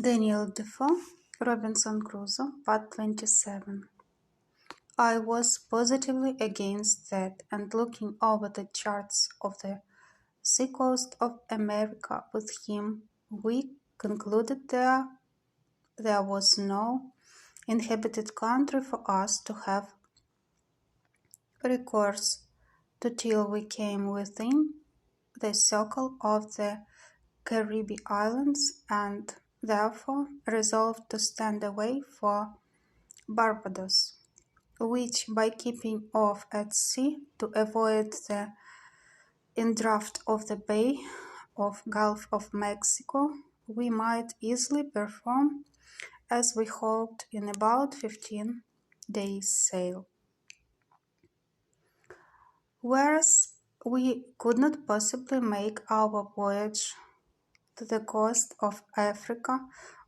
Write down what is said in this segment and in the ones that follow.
Daniel Defoe, Robinson Crusoe, Part 27. I was positively against that, and looking over the charts of the seacoast of America with him, we concluded there was no inhabited country for us to have recourse to till we came within the circle of the Caribbean islands, and therefore resolved to stand away for Barbados, which, by keeping off at sea to avoid the indraft of the Bay of Gulf of Mexico, we might easily perform, as we hoped, in about 15 days' sail. Whereas we could not possibly make our voyage to the coast of Africa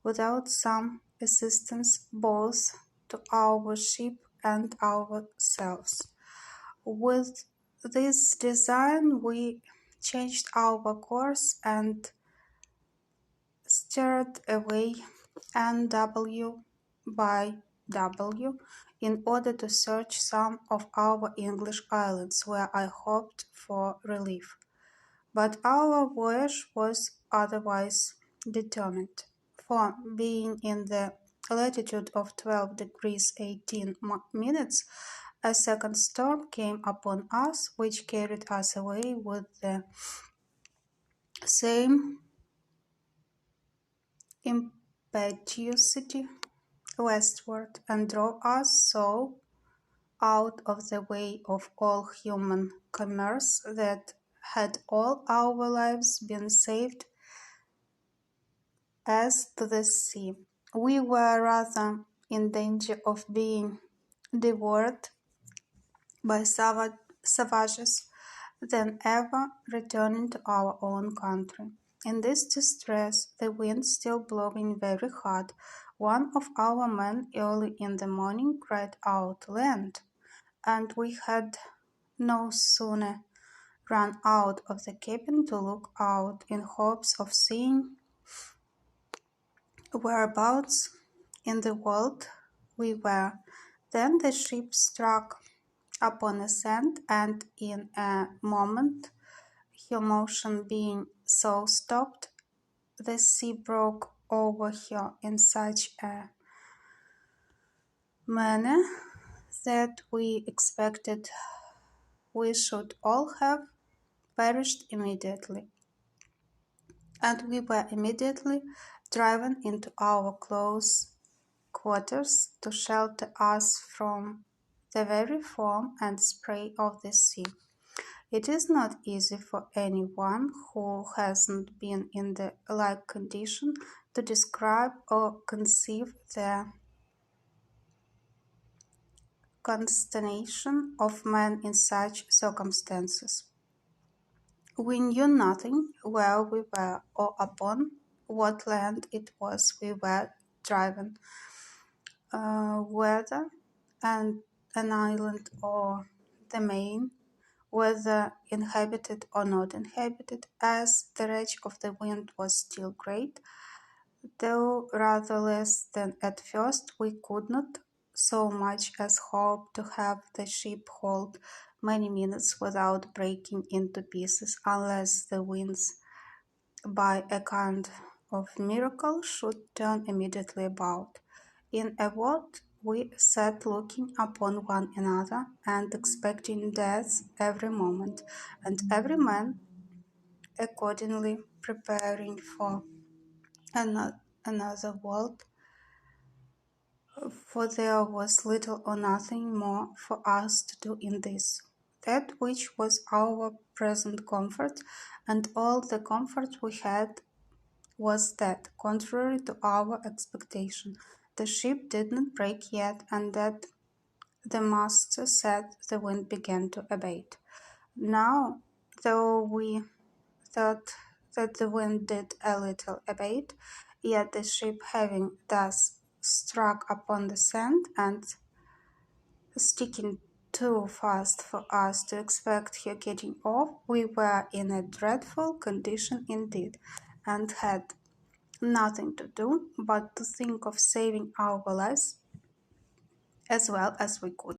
without some assistance both to our ship and ourselves. With this design, we changed our course and steered away NW by W in order to search some of our English islands where I hoped for relief. But our voyage was otherwise determined, for being in the latitude of 12 degrees 18 minutes, a second storm came upon us, which carried us away with the same impetuosity westward, and drove us so out of the way of all human commerce that, had all our lives been saved as to the sea, we were rather in danger of being devoured by savages than ever returning to our own country. In this distress, the wind still blowing very hard, one of our men early in the morning cried out, "Land!" and we had no sooner run out of the cabin to look out in hopes of seeing whereabouts in the world we were. Then the ship struck upon a sand, and in a moment, her motion being so stopped, the sea broke over her in such a manner that we expected we should all have perished immediately, and we were immediately driven into our close quarters to shelter us from the very foam and spray of the sea. It is not easy for anyone who hasn't been in the like condition to describe or conceive the consternation of men in such circumstances. We knew nothing where we were or upon what land it was we were driven, whether an island or the main, whether inhabited or not inhabited, as the rage of the wind was still great, though rather less than at first. We could not so much as hope to have the ship hold many minutes without breaking into pieces, unless the winds, by a kind of miracle, should turn immediately about. In a word, we sat looking upon one another and expecting death every moment, and every man accordingly preparing for another world, for there was little or nothing more for us to do in this. That which was our present comfort, and all the comfort we had, was that, contrary to our expectation, the ship did not break yet, and that the master said the wind began to abate. Now, though we thought that the wind did a little abate, yet the ship having thus struck upon the sand, and sticking too fast for us to expect her getting off, we were in a dreadful condition indeed, and had nothing to do but to think of saving our lives as well as we could.